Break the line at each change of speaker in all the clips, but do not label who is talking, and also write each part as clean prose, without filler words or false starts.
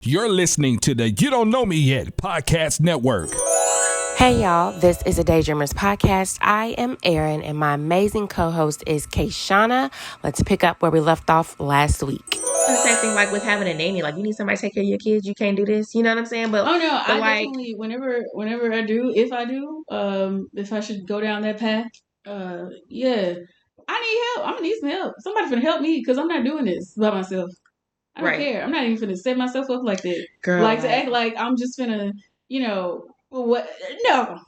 You're listening to the You Don't Know Me Yet podcast network.
Hey y'all, this is a Daydreamers podcast. I am Erin and my amazing co-host is K'Shana. Let's pick up where we left off last week.
The same thing like with having a nanny. Like, you need somebody to take care of your kids. You can't do this. You know what I'm saying? But
Definitely, whenever I do, if I should go down that path, yeah, I need help. I'm gonna need some help. Somebody's gonna help me because I'm not doing this by myself. I don't care. I'm not even gonna set myself up like that.
Girl.
Like to act like I'm just gonna, what? No,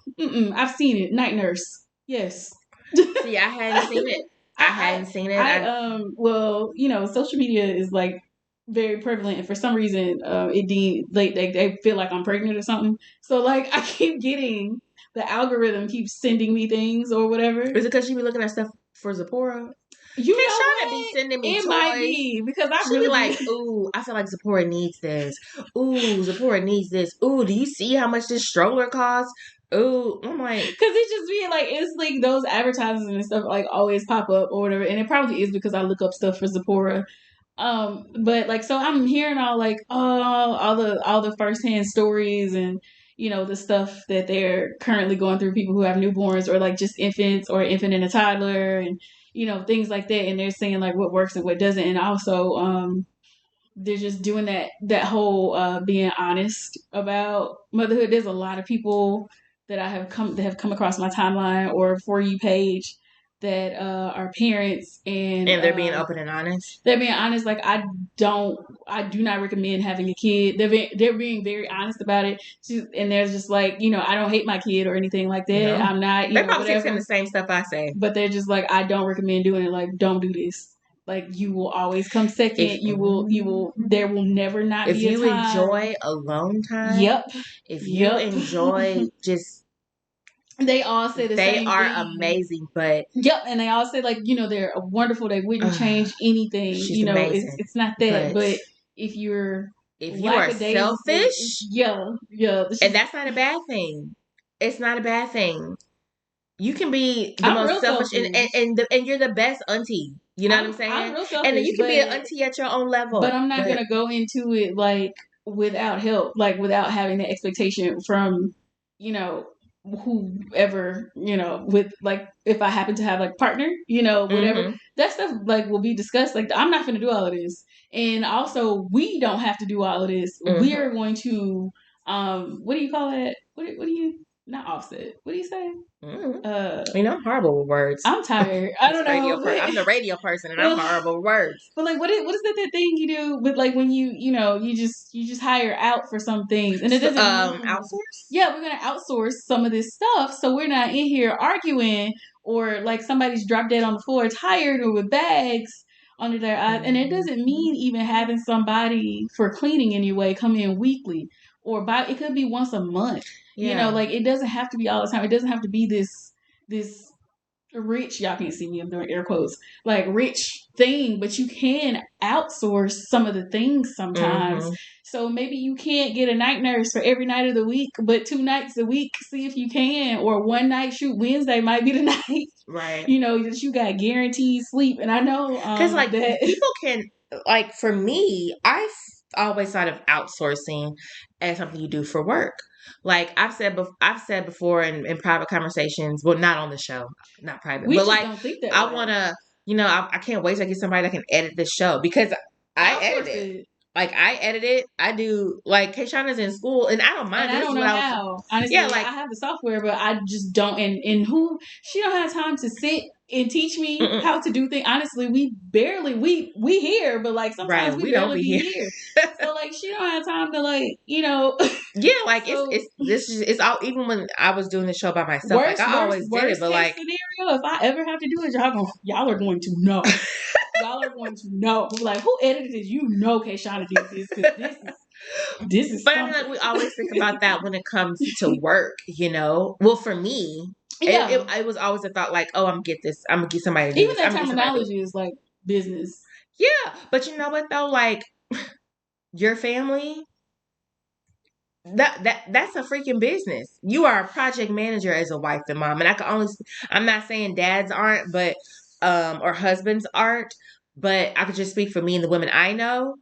I've seen it. Night Nurse. Yes.
See, I hadn't seen it. I hadn't seen it.
Social media is like very prevalent, and for some reason, they feel like I'm pregnant or something. So like, I keep getting the algorithm keeps sending me things or whatever.
Is it because you be looking at stuff for Zipporah?
You
K'Shana be sending me toys.
It might be because I
really be like, ooh, I feel like Zipporah needs this. Ooh, Zipporah needs this. Ooh, do you see how much this stroller costs? Ooh, I'm like,
because it just be like, it's like those advertisements and stuff like always pop up or whatever, and it probably is because I look up stuff for Zipporah. But like, so I'm hearing all the firsthand stories and the stuff that they're currently going through, people who have newborns or like just infants or infant and a toddler and things like that, and they're saying like what works and what doesn't, and also they're just doing that whole being honest about motherhood. There's a lot of people that have come across my timeline or For You page that are parents and
they're being open and honest.
They're being honest. Like, I do not recommend having a kid. They're being very honest about it. And there's just like, I don't hate my kid or anything like that. No. I'm not.
They're probably saying the same stuff I say.
But they're just like, I don't recommend doing it. Like, don't do this. Like, you will always come second. There will never not be a time.
If you enjoy alone time.
Yep.
If you enjoy just.
They all say the same thing.
They are amazing, but...
Yep, and they all say, like, they're wonderful. They wouldn't change anything. It's not that. But if you are
selfish...
Yeah.
And that's not a bad thing. It's not a bad thing. You can be the most selfish and you're the best auntie. You know what I'm saying?
I'm real selfish,
and then you can be an auntie at your own level.
But I'm not going to go into it, like, without help. Like, without having the expectation from, whoever, with like, if I happen to have like partner, whatever, that stuff like will be discussed. Like, I'm not going to do all of this. And also, we don't have to do all of this. We are going to, what do you call it? What do you, not offset. What do you say?
I'm horrible with words.
I'm tired. I don't know.
I'm the radio person, and I'm horrible with words.
But like, what is that thing you do with like when you just hire out for some things, and it doesn't
outsource?
Yeah, we're gonna outsource some of this stuff, so we're not in here arguing or like somebody's dropped dead on the floor, tired or with bags under their eyes, and it doesn't mean even having somebody for cleaning anyway come in weekly or it could be once a month. Yeah. Like, it doesn't have to be all the time. It doesn't have to be this rich, y'all can't see me, I'm doing air quotes, like rich thing, but you can outsource some of the things sometimes. So maybe you can't get a night nurse for every night of the week, but 2 nights a week, see if you can, or one night, shoot, Wednesday might be the night.
Right.
That you got guaranteed sleep. And I know,
because like that people can, like, for me, I've always thought of outsourcing as something you do for work. Like I've said before in private conversations, well, not on the show, not private, but like I want to, I can't wait to get somebody that can edit the show because I edit it. Like, I edit it. I do, like, K'Shana's in school, and I don't mind.
And I don't know how. Honestly, yeah, like, I have the software, but I just don't. And she don't have time to sit and teach me how to do things. Honestly, we here, but like sometimes we barely be here. So like, she don't have time to like,
Yeah, like so, it's all. Even when I was doing the show by myself, I always did it. But like,
scenario, if I ever have to do it, y'all are going to know. Y'all are going to know. Like, who edited this? K'Shana did this because this is.
But I mean, like, we always think about that when it comes to work. Well, for me. Yeah. It was always a thought like, oh, I'm gonna get somebody to do
even
this.
That terminology is like business.
Yeah, but you know what though? Like, your family, that's a freaking business. You are a project manager as a wife and mom, and I'm not saying dads aren't, but or husbands aren't, but I could just speak for me and the women I know.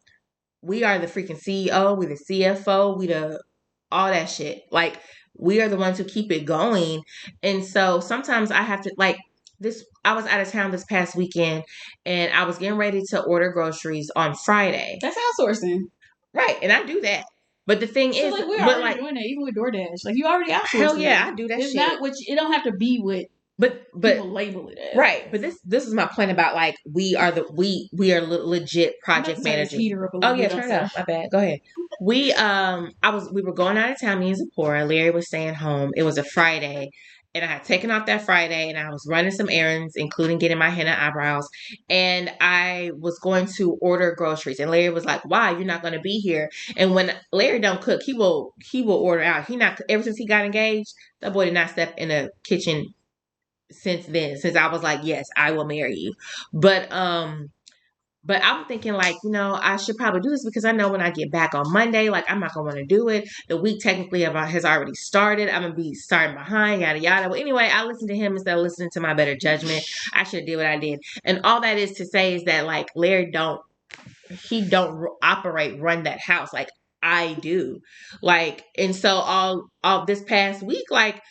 we are the freaking CEO, we the CFO, we the all that shit. Like we are the ones who keep it going. And so sometimes I have to like this I was out of town this past weekend and I was getting ready to order groceries on Friday.
That's outsourcing.
Right. And I do that. But the thing
So
is,
like we're
but
already
like
doing that, even with DoorDash. Like you already outsourced.
hell yeah, I do that
it's
shit.
Not what it don't have to be what
but
people label it as.
Right. But this is my point about like we are legit project managers. Oh yeah, turn it up. My bad. Go ahead. We were going out of town, me and Zipporah. Larry was staying home. It was a Friday. And I had taken off that Friday and I was running some errands, including getting my henna eyebrows. And I was going to order groceries. And Larry was like, why? You're not going to be here. And when Larry don't cook, he will order out. Ever since he got engaged, that boy did not step in a kitchen since then. Since I was like, yes, I will marry you. But I'm thinking like, I should probably do this because I know when I get back on Monday, like I'm not going to want to do it. The week technically has already started. I'm going to be starting behind, yada, yada. Well, anyway, I listened to him instead of listening to my better judgment. I should have did what I did. And all that is to say is that like Larry don't run that house like I do. Like, and so all this past week, like,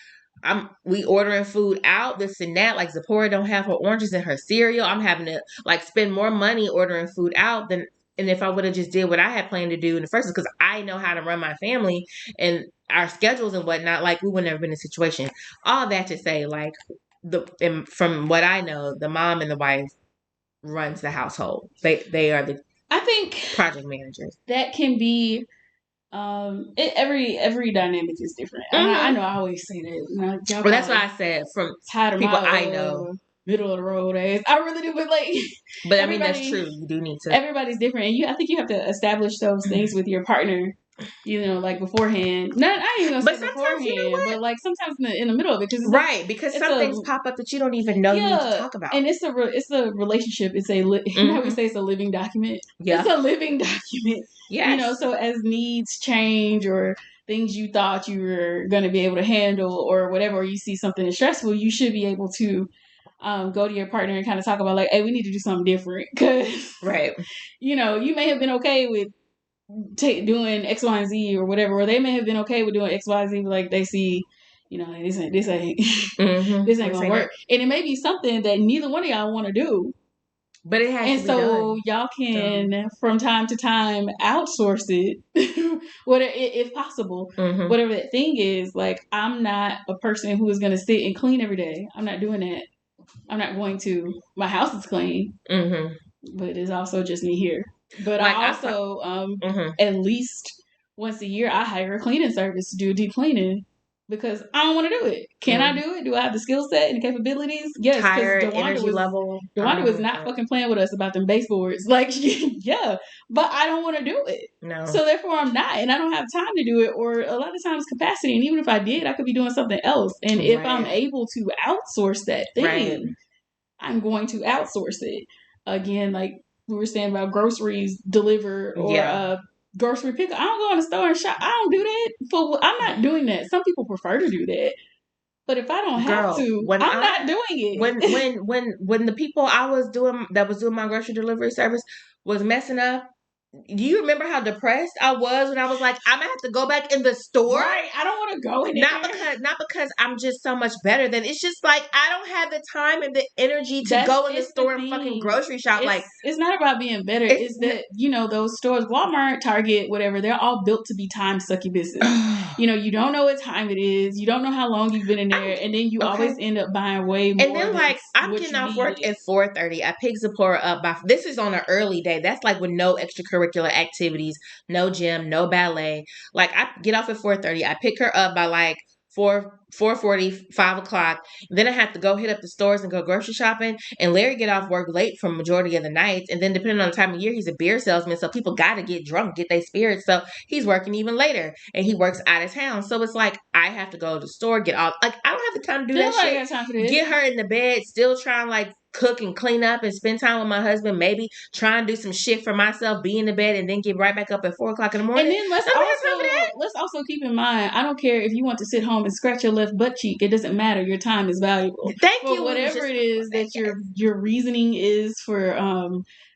we ordering food out, this and that. Like Zipporah don't have her oranges in her cereal. I'm having to like spend more money ordering food out than if I would have just did what I had planned to do in the first place, because I know how to run my family and our schedules and whatnot. Like we would never been in a situation. All that to say, like from what I know, the mom and the wife runs the household. They are the project managers.
That can be. Every dynamic is different. And I know I always say that.
Well, that's what I said from people I know.
Middle of the road ass. I really do, but like.
But I mean that's true. You do need to.
Everybody's different, and I think you have to establish those things with your partner. Like beforehand. Not I ain't gonna say beforehand, but like sometimes in the middle of it,
because some things pop up that you don't even know you need to talk about.
And it's a relationship. It's you know how we say it's a living document. Yeah, it's a living document. Yeah, so as needs change or things you thought you were going to be able to handle or whatever, or you see something that's stressful, you should be able to go to your partner and kind of talk about like, hey, we need to do something different because you may have been okay with doing X, Y, and Z or whatever, or they may have been okay with doing X, Y, and Z, but like they see, this ain't this ain't gonna work, and it may be something that neither one of y'all want to do,
but it has to be done.
Y'all can from time to time outsource it, whatever if possible, whatever that thing is. Like I'm not a person who is going to sit and clean every day. I'm not doing that. I'm not going to. My house is clean, but it's also just me here. But like I also, at least once a year, I hire a cleaning service to do deep cleaning because I don't want to do it. Can I do it? Do I have the skill set and the capabilities? Yes.
Tired, energy level.
DeWanda was not fucking playing with us about them baseboards. Like, yeah, but I don't want to do it.
No.
So therefore, I'm not, and I don't have time to do it, or a lot of times capacity. And even if I did, I could be doing something else. And if I'm able to outsource that thing, I'm going to outsource it. Again, like we were saying about groceries delivered or grocery pick. I don't go in the store and shop. I don't do that. I'm not doing that. Some people prefer to do that, but if I don't have to, I'm not doing it.
When the people I was doing my grocery delivery service was messing up. Do you remember how depressed I was when I was like, I'm gonna have to go back in the store?
Right. I don't want to go in there.
Not because I'm just so much better than it's just like I don't have the time and the energy to go in the store and fucking grocery shop.
It's not about being better. It's that, those stores, Walmart, Target, whatever, they're all built to be time sucky business. You don't know what time it is. You don't know how long you've been in there. And then you always end up buying way more.
And then like I'm getting off work at 4:30. I pick Zipporah up this is on an early day. That's like with no extracurricular activities, no gym, no ballet. Like I get off at 4:30. I pick her up by like 4:40, 5 o'clock. Then I have to go hit up the stores and go grocery shopping. And Larry get off work late for majority of the nights. And then depending on the time of year, he's a beer salesman. So people got to get drunk, get their spirits. So he's working even later and he works out of town. So it's like, I have to go to the store, get all, like, I don't have the time to do that shit.
Got time for this.
Get her in the bed, still trying like cook and clean up and spend time with my husband, maybe try and do some shit for myself, be in the bed and then get right back up at 4 o'clock in the morning.
And then let's also keep in mind, I don't care if you want to sit home and scratch your left butt cheek, it doesn't matter. Your time is valuable.
Thank you.
Whatever it is that your reasoning is for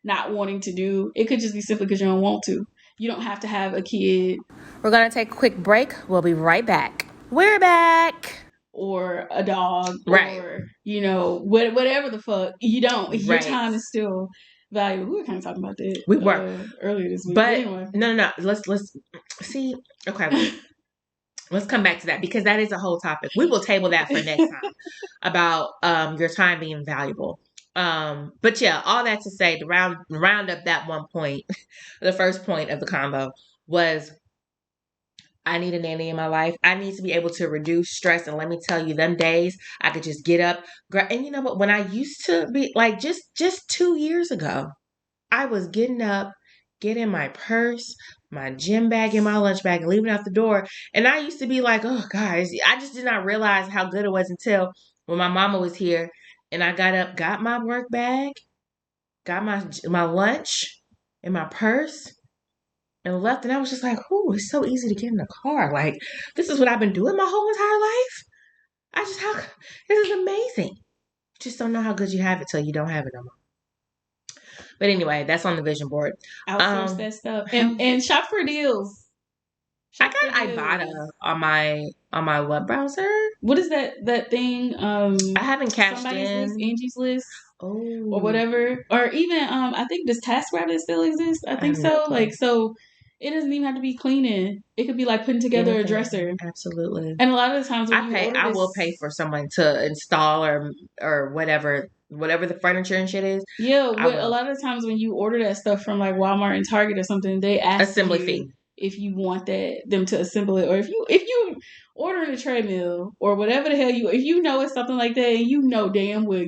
not wanting to do, it could just be simply because you don't want to. You don't have to have a kid.
We're going to take a quick break. We'll be right back. We're back.
Or a dog,
Right.
or whatever the fuck. You don't. Your
Right.
time is still valuable. We were kind of talking about that.
We were
earlier this week.
but
anyway,
no. Let's see. Okay, let's come back to that because that is a whole topic. We will table that for next time about your time being valuable. But yeah, all that to say, to round up that one point, the first point of the combo was, I need a nanny in my life. I need to be able to reduce stress. And let me tell you, them days I could just get up. And you know what? When I used to be like just 2 years ago, I was getting up, getting my purse, my gym bag, and my lunch bag, and leaving out the door. And I used to be like, oh, guys, I just did not realize how good it was until when my mama was here and I got up, got my work bag, got my lunch and my purse, and left. And I was just like, "Ooh, it's so easy to get in the car. Like, this is what I've been doing my whole entire life. This is amazing. You just don't know how good you have it till you don't have it no more." But anyway, that's on the vision board.
Outsource that stuff and shop for deals.
I got Ibotta on my web browser.
What is that thing?
I haven't cashed in.
List, Angie's List. Or whatever. Or even I think does TaskRabbit still exist? I think so. Like, so it doesn't even have to be cleaning. It could be like putting together a dresser.
Absolutely.
And a lot of the times when
I will pay for someone to install or whatever the furniture and shit is.
Yeah, a lot of the times when you order that stuff from like Walmart and Target or something, they ask
assembly fee
if you want them to assemble it, or if you order a treadmill or whatever the hell if you know it's something like that, and you know damn well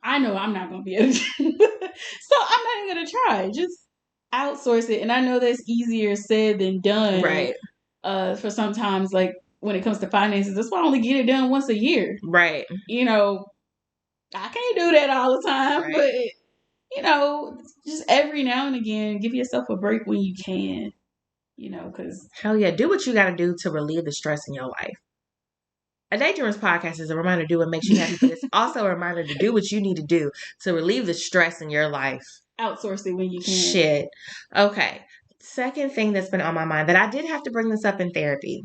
I know I'm not gonna be able to, so I'm not even gonna try. Just outsource it, and I know that's easier said than done.
Right.
For sometimes, like when it comes to finances, that's why I only get it done once a year.
Right.
I can't do that all the time,
right.
but just every now and again, give yourself a break when you can. Because
hell yeah, do what you got to do to relieve the stress in your life. A Daydreamers podcast is a reminder to do what makes you happy, but it's also a reminder to do what you need to do to relieve the stress in your life.
Outsource it when you can.
Shit. Okay. Second thing that's been on my mind that I did have to bring this up in therapy.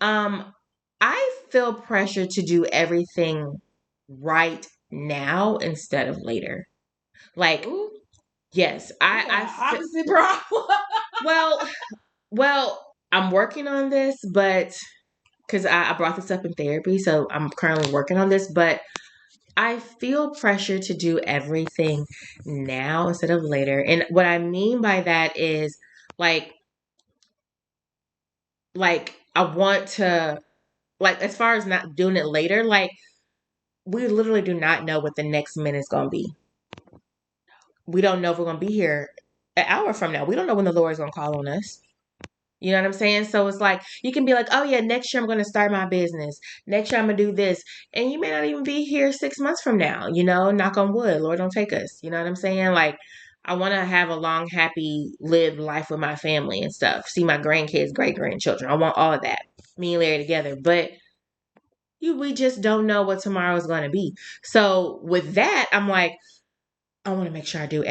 I feel pressure to do everything right now instead of later. Like, ooh, yes,
opposite problem.
Well, I'm working on this, but because I brought this up in therapy, so I'm currently working on this, but I feel pressure to do everything now instead of later. And what I mean by that is like I want to, like, as far as not doing it later, like, we literally do not know what the next minute is going to be. We don't know if we're going to be here an hour from now. We don't know when the Lord is going to call on us. You know what I'm saying? So it's like, you can be like, oh yeah, next year I'm going to start my business. Next year I'm going to do this. And you may not even be here 6 months from now, knock on wood. Lord, don't take us. You know what I'm saying? Like, I want to have a long, happy, lived life with my family and stuff. See my grandkids, great-grandchildren. I want all of that. Me and Larry together. But we just don't know what tomorrow is going to be. So with that, I'm like, I want to make sure I do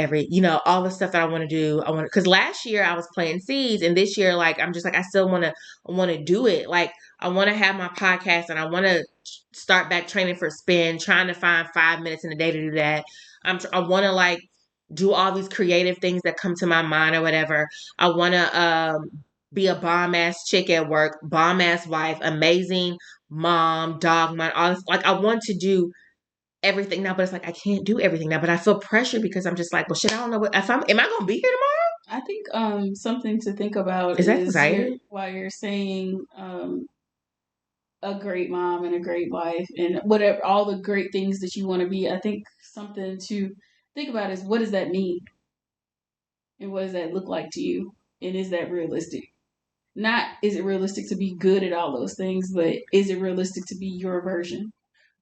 all the stuff that I want to do. Because last year I was planting seeds, and this year, like, I'm just like, I still want to do it. Like, I want to have my podcast, and I want to start back training for spin, trying to find 5 minutes in the day to do that. I want to, like, do all these creative things that come to my mind or whatever. I want to be a bomb ass chick at work, bomb ass wife, amazing mom, dog mom, all this. Like, I want to do everything now, but it's like, I can't do everything now, but I feel pressure because I'm just like, well, shit, I don't know am I going to be here tomorrow?
I think something to think about
is that
while you're saying a great mom and a great wife and whatever, all the great things that you want to be. I think something to think about is, what does that mean? And what does that look like to you? And is that realistic? Not, is it realistic to be good at all those things, but is it realistic to be your version?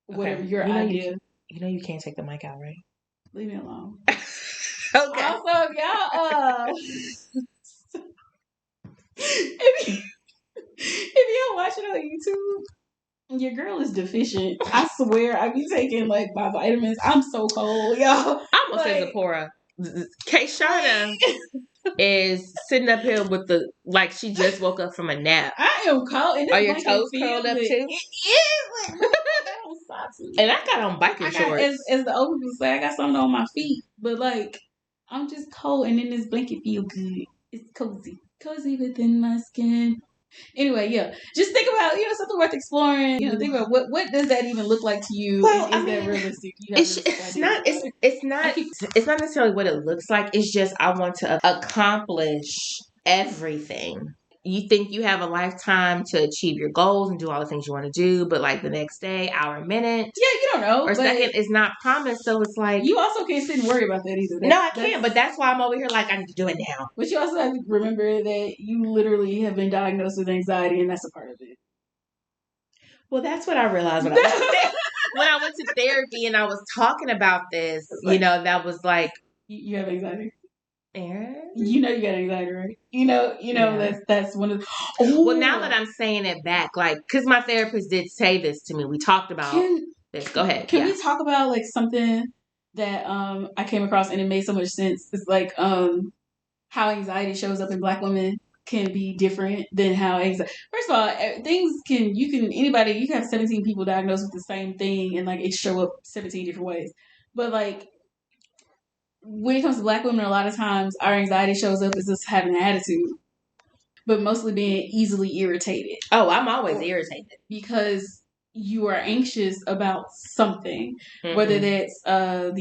Whatever your idea.
You can't take the mic out, right?
Leave me alone.
Okay.
Also, y'all, if you're watching on YouTube, your girl is deficient. I swear, I be taking like my vitamins. I'm so cold, y'all.
I almost said Zipporah. K'Shana is sitting up here with the like she just woke up from a nap.
I am cold. And
are your toes curled up too?
It is. Like, I got on socks.
And I got on biker shorts.
As the old people say, I got something on my feet. But like, I'm just cold, and then this blanket feel good. It's cozy within my skin. Anyway, yeah. Just think about something worth exploring. Think about what does that even look like to you?
Well,
is that realistic?
It's not necessarily what it looks like. It's just I want to accomplish everything. You think you have a lifetime to achieve your goals and do all the things you want to do, but like the next day, hour, minute,
you don't know,
or second is not promised. So it's like
you also can't sit and worry about that either.
No, I can't. But that's why I'm over here. Like I need to do it now.
But you also have to remember that you literally have been diagnosed with anxiety, and that's a part of it.
Well, that's what I realized when I went to therapy and I was talking about this. That was like
you have anxiety.
Erin?
You got anxiety, right? That's one of the...
Well, now that I'm saying it back, like, because my therapist did say this to me. We talked about this. Go ahead.
Can we talk about, like, something that I came across and it made so much sense? It's like how anxiety shows up in Black women can be different than how anxiety... First of all, you can have 17 people diagnosed with the same thing and, like, it show up 17 different ways. But, like, when it comes to Black women, a lot of times our anxiety shows up as us having an attitude, but mostly being easily irritated.
Oh, I'm always irritated.
Because you are anxious about something, whether that's the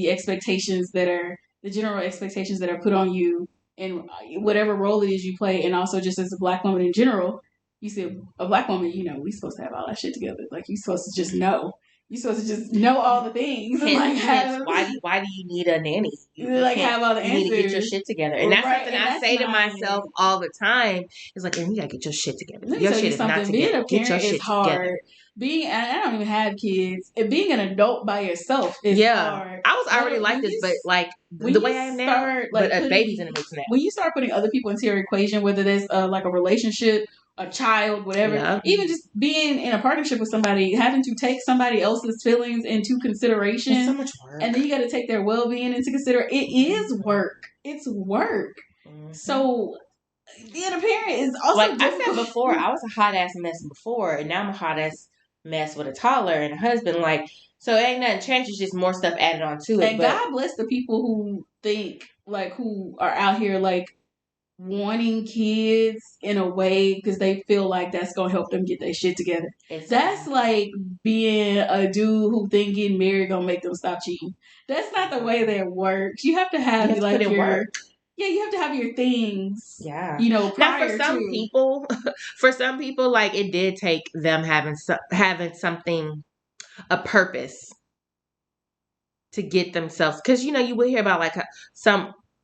general expectations that are put on you and whatever role it is you play, and also just as a Black woman in general, you see a Black woman, we supposed to have all that shit together. Like, you're supposed to just know. You're supposed to just know all the things.
Why do you need a nanny?
Have all the answers.
You need to get your shit together. And that's something I say to myself all the time. It's like, you gotta get your shit together. Your shit is not together.
Being a
get your
parent
shit
is hard.
Together.
I don't even have kids. Being an adult by yourself is hard.
I was already like this, but like the way I am now, but a baby's in the mix now.
When you start putting other people into your equation, whether that's like a relationship, a child, whatever, even just being in a partnership with somebody, having to take somebody else's feelings into consideration.
It's so much work.
And then you got to take their well-being into consideration. It is work. It's work. Mm-hmm. So being a parent is also
like
difficult.
I said before, I was a hot ass mess before, and now I'm a hot ass mess with a toddler and a husband. Like, so it ain't nothing changed. It's just more stuff added on to it.
And God bless the people who think, like, who are out here, like, wanting kids in a way because they feel like that's gonna help them get their shit together. That's like being a dude who think getting married gonna make them stop cheating. That's not the way that works. You have to have you have to have your things. Yeah. Now
for some people, like it did take them having something, a purpose to get themselves, because you will hear about like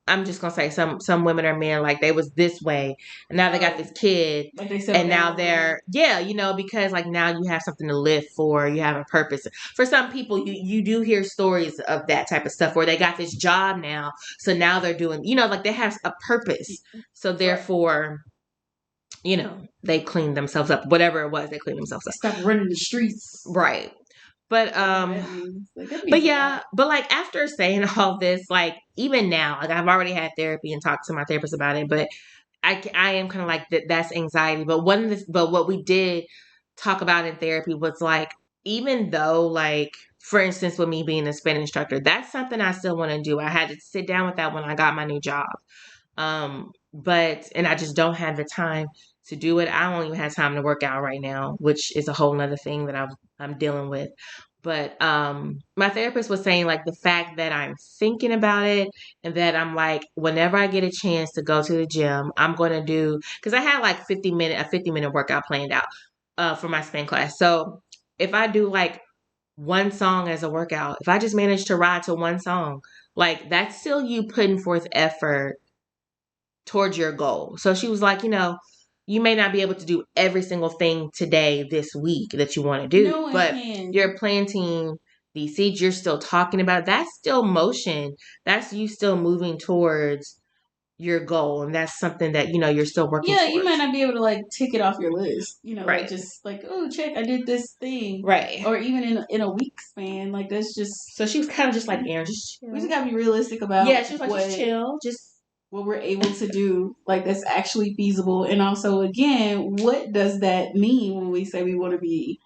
I'm just gonna say some women or men, like they was this way and now they got this kid, like they said, and now they're because like now you have something to live for, you have a purpose. For some people, you do hear stories of that type of stuff where they got this job now, so now they're doing like they have a purpose, so therefore they clean themselves up, whatever it was, they clean themselves up,
stop running the streets,
right? But like after saying all this, like even now, like I've already had therapy and talked to my therapist about it, but I am kind of like that's anxiety. But what we did talk about in therapy was like, even though like, for instance, with me being a spin instructor, that's something I still want to do. I had to sit down with that when I got my new job. And I just don't have the time to do it. I don't even have time to work out right now, which is a whole nother thing that I'm dealing with. But my therapist was saying like the fact that I'm thinking about it and that I'm like, whenever I get a chance to go to the gym, I'm going to do, because I had like a 50-minute workout planned out for my spin class. So if I do like one song as a workout, if I just manage to ride to one song, like that's still you putting forth effort towards your goal. So she was like, you may not be able to do every single thing today, this week that you want to do, but you're planting these seeds. You're still talking about it. That's still motion. That's you still moving towards your goal. And that's something that, you're still working towards.
You might not be able to like tick it off your list, right. Like just like, oh, check, I did this thing.
Right.
Or even in a week span. Like that's just.
So she was kind of just like, Erin, just chill.
We just got to be realistic about.
Yeah, she was like, just chill. Just
what we're able to do, like that's actually feasible. And also, again, what does that mean when we say we want to be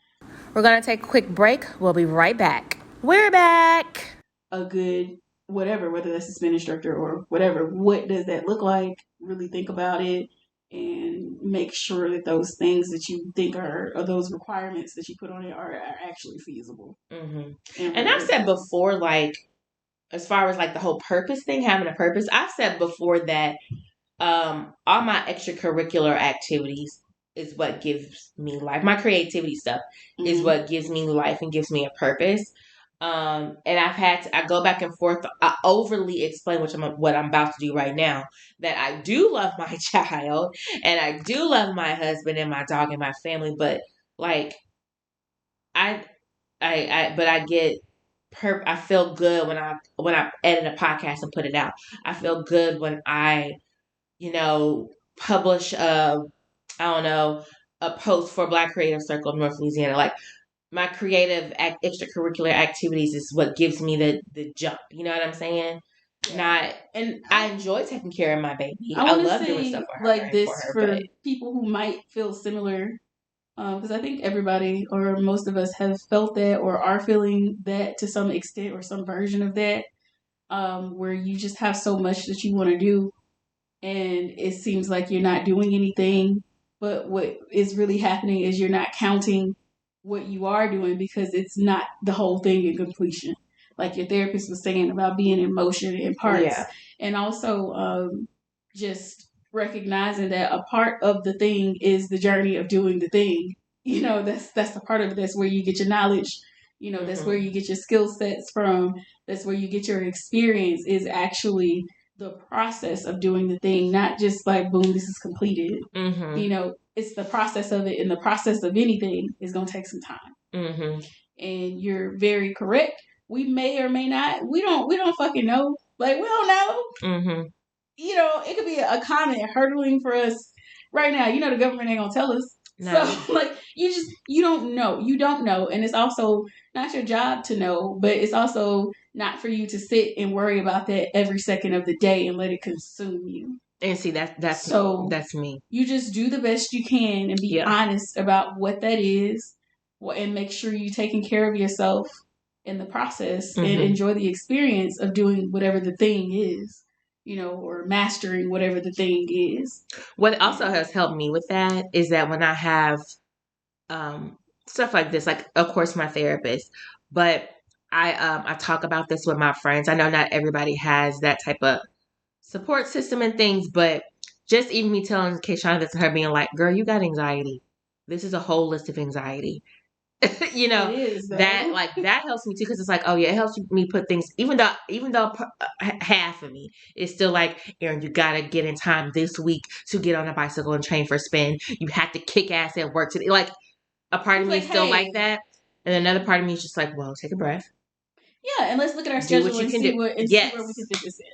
We're going to take a quick break. We'll be right back. We're back.
a good whatever, whether that's a spin instructor or whatever? What does that look like? Really think about it and make sure that those things that you think are, or those requirements that you put on it are actually feasible.
Mm-hmm. And I've said before, like, as far as like the whole purpose thing, having a purpose, I've said before that all my extracurricular activities is what gives me life. My creativity stuff is what gives me life and gives me a purpose. And I go back and forth. I overly explain what I'm about to do right now, that I do love my child and I do love my husband and my dog and my family, but like I get I feel good when I edit a podcast and put it out. I feel good when I, publish a post for Black Creative Circle of North Louisiana. Like, my creative extracurricular activities is what gives me the jump. You know what I'm saying? Yeah. And I enjoy taking care of my baby. I love doing stuff for her.
Like this for people who might feel similar, because I think everybody or most of us have felt that or are feeling that to some extent or some version of that, where you just have so much that you want to do and it seems like you're not doing anything, but what is really happening is you're not counting what you are doing because it's not the whole thing in completion. Like your therapist was saying about being in motion in parts. Yeah. And also just recognizing that a part of the thing is the journey of doing the thing. That's the part of it. That's where you get your knowledge. That's where you get your skill sets from. That's where you get your experience, is actually the process of doing the thing, not just like, boom, this is completed. It's the process of it, and the process of anything is going to take some time. And you're very correct. We may or may not, we don't fucking know. Like, we don't know. It could be a comment hurdling for us right now. The government ain't going to tell us. No. So, like, you don't know. You don't know. And it's also not your job to know, but it's also not for you to sit and worry about that every second of the day and let it consume you. And see, that's me. You just do the best you can and be honest about what that is, and make sure you're taking care of yourself in the process and enjoy the experience of doing whatever the thing is. Or mastering whatever the thing is.
What also has helped me with that is that when I have stuff like this, like, of course, my therapist, but I talk about this with my friends. I know not everybody has that type of support system and things, but just even me telling K'Shana this and her being like, girl, you got anxiety. This is a whole list of anxiety. It is, that helps me too, because it's like, oh yeah, it helps me put things, even though half of me is still like, Erin, you gotta get in time this week to get on a bicycle and train for spin. You have to kick ass at work today. Like, a part of me is still like that, and another part of me is just like, well, take a breath.
Yeah, and let's look at our schedule and see where we can fit this in.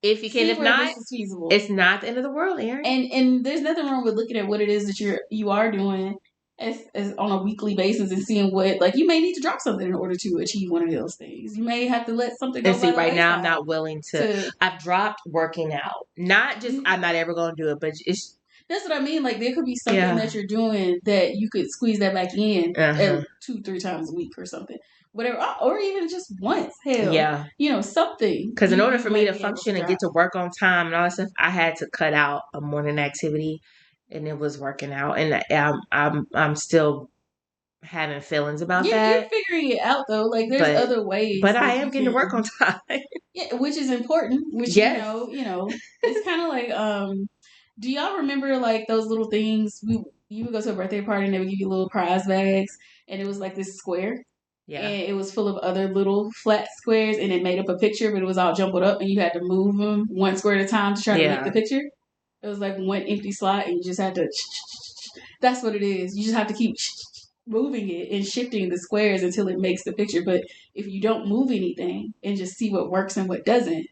If you can, if not, it's not the end of the world, Erin.
And there's nothing wrong with looking at what it is that you are doing as on a weekly basis and seeing what, like, you may need to drop something in order to achieve one of those things. You may have to let something go.
And see, right now I'm not willing to. I've dropped working out. Not just I'm not ever going to do it, but it's.
That's what I mean. Like, there could be something that you're doing that you could squeeze that back in 2-3 times a week or something. Whatever, or even just once. Hell, yeah, something.
Because in order for me to function and get to work on time and all that stuff, I had to cut out a morning activity, and it was working out. And I'm still having feelings about that.
You're figuring it out though. Like, there's other ways.
But I am getting to work on time.
Yeah, which is important. Which you know, it's kind of like do y'all remember like those little things? You would go to a birthday party and they would give you little prize bags, and it was like this square. Yeah. And it was full of other little flat squares, and it made up a picture, but it was all jumbled up, and you had to move them one square at a time to try to make the picture. It was like one empty slot, and you just had to. That's what it is. You just have to keep moving it and shifting the squares until it makes the picture. But if you don't move anything and just see what works and what doesn't,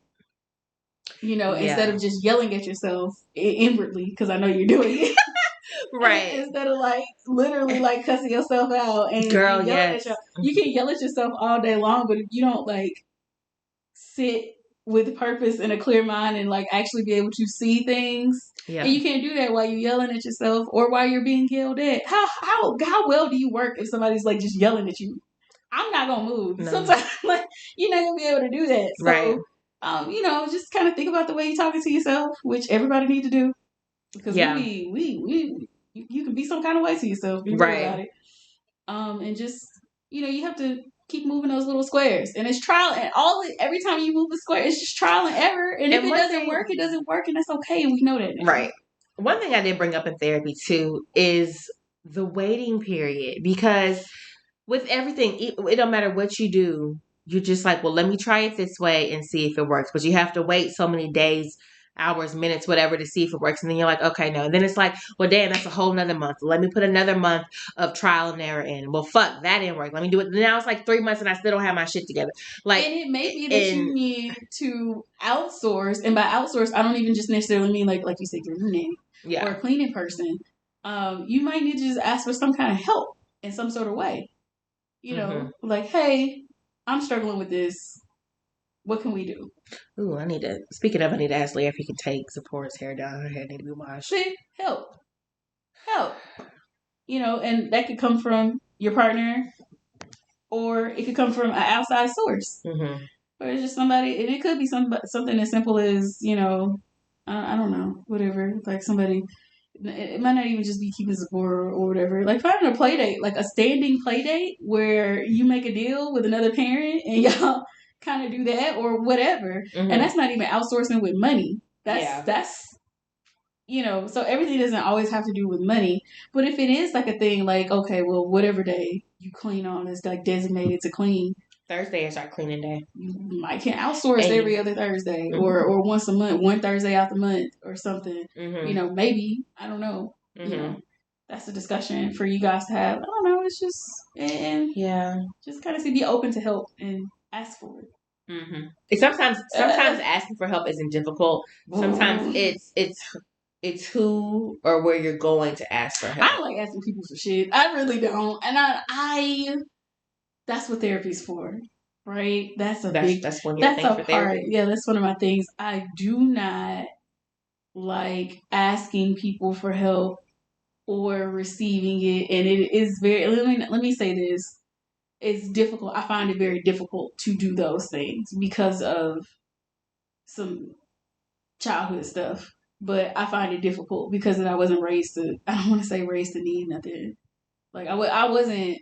instead of just yelling at yourself inwardly, because I know you're doing it. Right. Instead of like literally like cussing yourself out and you can yell at yourself all day long, but if you don't like sit with purpose and a clear mind and like actually be able to see things.
Yeah.
And you can't do that while you're yelling at yourself or while you're being yelled at. How well do you work if somebody's like just yelling at you? I'm not gonna move.
No.
Sometimes like you're not gonna be able to do that. So
right.
just kind of think about the way you're talking to yourself, which everybody needs to do. Because we you can be some kind of way to yourself, be real about it. And just you have to keep moving those little squares, and it's trial and every time you move a square, it's just trial and error. And if it doesn't work, it doesn't work, and that's okay. We know that now.
Right. One thing I did bring up in therapy too is the waiting period, because with everything, it don't matter what you do. You're just like, well, let me try it this way and see if it works. But you have to wait so many days, hours, minutes, whatever, to see if it works. And then you're like, okay, no. And then it's like, well, damn, that's a whole nother month. Let me put another month of trial and error in. Well, fuck, that didn't work. Let me do it. Now it's like 3 months and I still don't have my shit together. Like,
and it may be that you need to outsource. And by outsource, I don't even just necessarily mean like you said, your nanny or a cleaning person. You might need to just ask for some kind of help in some sort of way. Like, hey, I'm struggling with this. What can we do?
Ooh, I need to ask Leah if he can take Zipporah's hair down. Her hair need to be washed.
See, help. And that could come from your partner, or it could come from an outside source.
Mm-hmm.
Or it's just somebody, and it could be something as simple as, I don't know, whatever. Like somebody, it might not even just be keeping Zipporah or whatever. Like finding a play date, like a standing play date where you make a deal with another parent and y'all kind of do that or whatever. Mm-hmm. And that's not even outsourcing with money. That's so everything doesn't always have to do with money. But if it is like a thing, like, okay, well, whatever day you clean on is like designated to clean.
Thursday is our cleaning day.
You might can outsource every other Thursday, mm-hmm. or once a month, one Thursday out the month or something. Mm-hmm. Maybe, I don't know.
Mm-hmm.
That's a discussion for you guys to have. I don't know. It's just, and just kind of be open to help and ask for it.
Mm-hmm. Sometimes asking for help isn't difficult. Sometimes it's who or where you're going to ask for help.
I don't like asking people for shit. I really don't. And I that's what therapy's for, right? That's one of your things for therapy. Yeah, that's one of my things. I do not like asking people for help or receiving it, and it is very. Let me say this: it's difficult. I find it very difficult to do those things because of some childhood stuff. But I find it difficult because I wasn't raised to. I don't want to say raised to need nothing. Like I wasn't.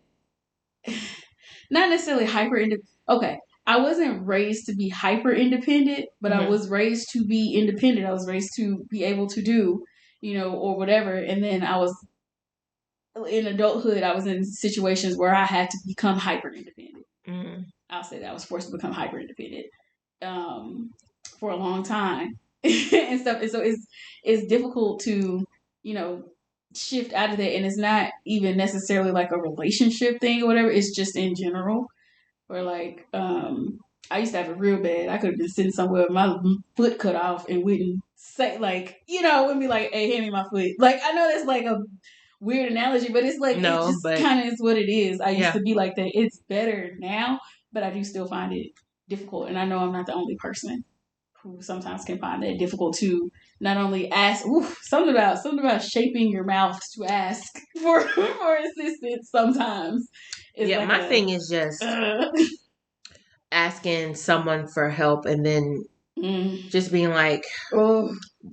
Not necessarily hyper independent. Okay, I wasn't raised to be hyper independent, but I was raised to be independent. I was raised to be able to do, or whatever. And then I was in adulthood. I was in situations where I had to become hyper independent. Mm-hmm. I'll say that I was forced to become hyper independent for a long time and stuff. And so it's difficult to shift out of that, and it's not even necessarily like a relationship thing or whatever. It's just in general, where like I used to have it real bad. I could have been sitting somewhere with my foot cut off and wouldn't say like wouldn't be like, hey, hand me my foot. Like I know that's like a weird analogy, but it's like it just kind of is what it is. I used to be like that. It's better now, but I do still find it difficult, and I know I'm not the only person who sometimes can find that difficult to not only ask, something about shaping your mouth to ask for assistance sometimes.
My thing is just asking someone for help and then just being like,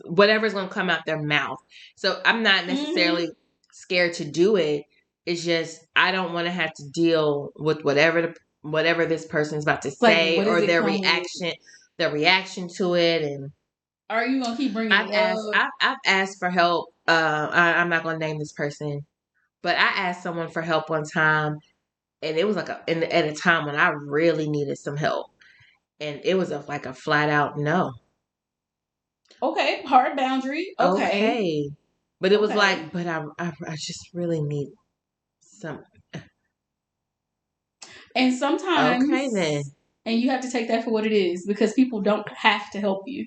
whatever's going to come out their mouth. So I'm not necessarily scared to do it. It's just, I don't want to have to deal with whatever this person's about to say or their reaction to it. And
are you gonna keep bringing
I've asked for help. I'm not gonna name this person, but I asked someone for help one time, and it was like at a time when I really needed some help, and it was a flat out no.
Okay, hard boundary. Okay.
But it was like, but I just really need some.
And sometimes, then. And you have to take that for what it is, because people don't have to help you.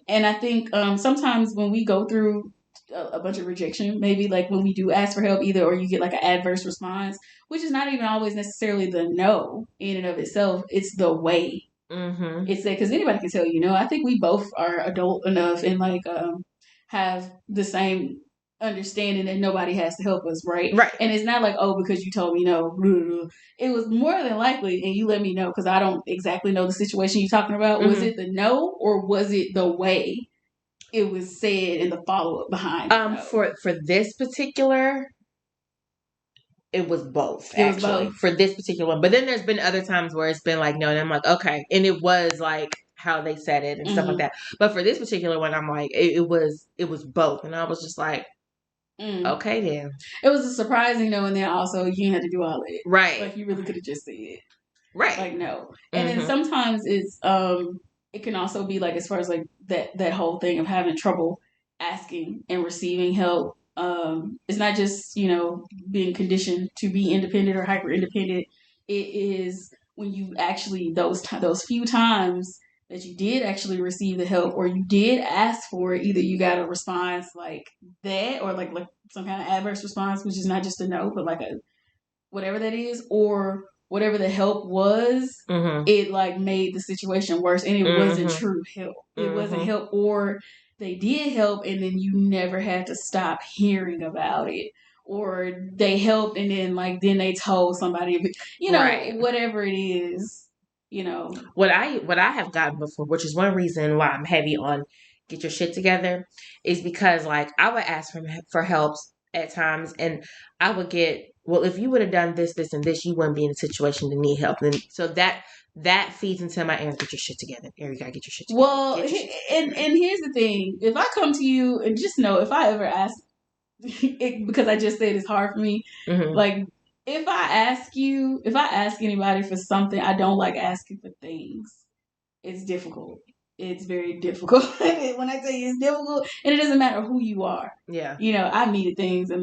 And I think sometimes when we go through a bunch of rejection, maybe like when we do ask for help either, or you get like an adverse response, which is not even always necessarily the no in and of itself. It's the way
Mm-hmm.
It's that because anybody can tell you, I think we both are adult enough and like have the same understanding that nobody has to help us, right?
Right.
And it's not like, oh, because you told me no. It was more than likely, and you let me know because I don't exactly know the situation you're talking about. Was it the no or was it the way it was said and the follow up behind the no?
For this particular, it was both,
It was
actually,
both.
for this particular one. But then there's been other times where it's been like, no, and I'm like, okay. And it was like how they said it and stuff like that. But for this particular one, I'm like, it was both. And I was just like, okay, then.
It was a surprising no, and then also you didn't have to do all that.
Right.
Like, you really could have just said it.
Right.
Like, no. And then sometimes it's, it can also be like, as far as like that whole thing of having trouble asking and receiving help. It's not just, being conditioned to be independent or hyper independent. It is when you actually, those few times that you did actually receive the help or you did ask for it, either you got a response like that or like some kind of adverse response, which is not just a no, but like a whatever that is, or whatever the help was, it like made the situation worse, and it wasn't true help. It wasn't help, or they did help and then you never had to stop hearing about it, or they helped and then they told somebody,
Right.
whatever it is.
What I have gotten before, which is one reason why I'm heavy on get your shit together, is because like I would ask for help at times, and I would get, well, if you would have done this, this, and this, you wouldn't be in a situation to need help. And so that feeds into my Erin, get your shit together. Erin, you gotta get your shit together.
Well, and here's the thing: if I come to you and just know, if I ever ask, because I just said it's hard for me, like. If I ask anybody for something, I don't like asking for things. It's difficult. It's very difficult. When I tell you it's difficult, and it doesn't matter who you are.
Yeah.
I needed things and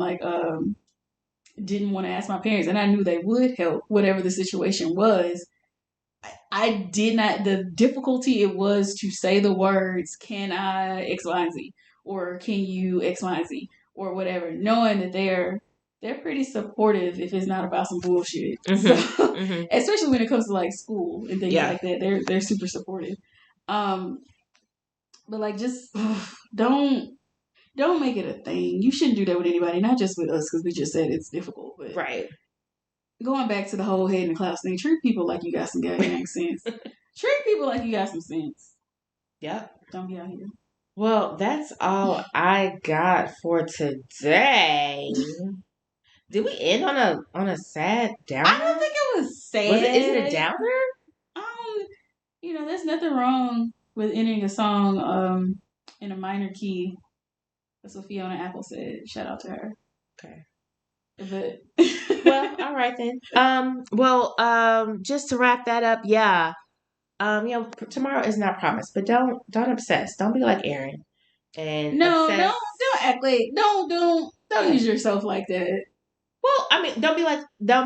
didn't want to ask my parents, and I knew they would help whatever the situation was. I did not. The difficulty it was to say the words, "Can I X, Y, and Z?" or "Can you X, Y, and Z?" or whatever, knowing that they're pretty supportive if it's not about some bullshit. So, especially when it comes to like school and things like that, they're super supportive. But like, just don't make it a thing. You shouldn't do that with anybody, not just with us, because we just said it's difficult. But
right.
Going back to the whole head in the clouds thing, treat people like you got some goddamn sense. Treat people like you got some sense.
Yeah.
Don't be out here.
Well, that's all I got for today. Did we end on a sad downer?
I don't think it was sad.
Is it a downer?
There's nothing wrong with ending a song in a minor key. That's what Fiona Apple said. Shout out to her.
Okay.
But
well, all right then. Just to wrap that up, tomorrow is not promised, but don't obsess. Don't be like Erin. And
no,
obsess.
don't act like don't use yourself like that.
Well, I mean, don't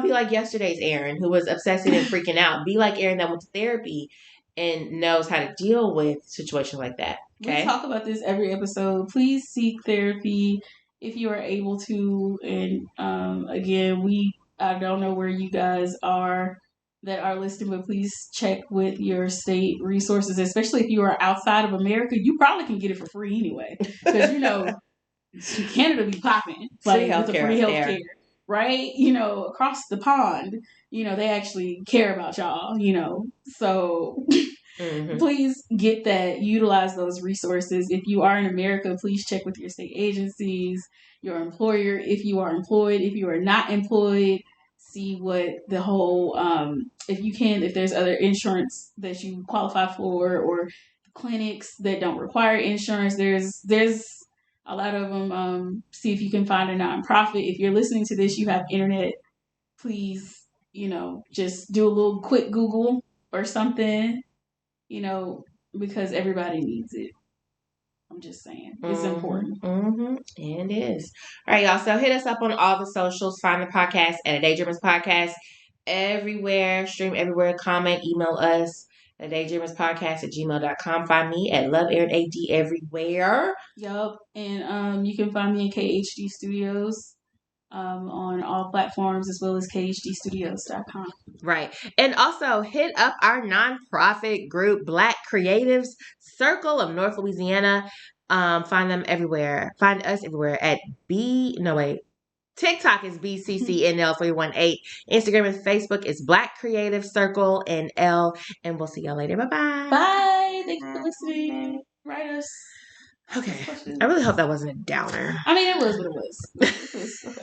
be like yesterday's Erin, who was obsessing and freaking out. Be like Erin that went to therapy and knows how to deal with situations like that. Okay?
We talk about this every episode. Please seek therapy if you are able to. And again, I don't know where you guys are that are listening, but please check with your state resources, especially if you are outside of America. You probably can get it for free anyway, because Canada be popping like with the free healthcare, right? Across the pond, they actually care about y'all. So. Please get that. Utilize those resources. If you are in America, please check with your state agencies, your employer. If you are employed, if you are not employed, see what the whole, if there's other insurance that you qualify for, or clinics that don't require insurance. There's a lot of them. See if you can find a nonprofit. If you're listening to this, you have internet, please, just do a little quick Google or something. Because everybody needs it. I'm just saying. It's important.
And it is. All right, y'all. So hit us up on all the socials. Find the podcast at ADaydreamersPodcast everywhere. Stream everywhere. Comment. Email us at ADaydreamersPodcast@gmail.com. Find me at Love Erin AD everywhere.
Yup. And you can find me in KHD Studios. on all platforms, as well as khdstudios.com.
Right. And also hit up our nonprofit group, Black Creatives Circle of North Louisiana. Find them everywhere. Find us everywhere at TikTok is BCCNL318. Instagram and Facebook is Black Creative Circle NL. And we'll see y'all later. Bye-bye.
Bye. Thank you for listening. Write us.
Okay. I really hope that wasn't a downer.
I mean, it was what it was.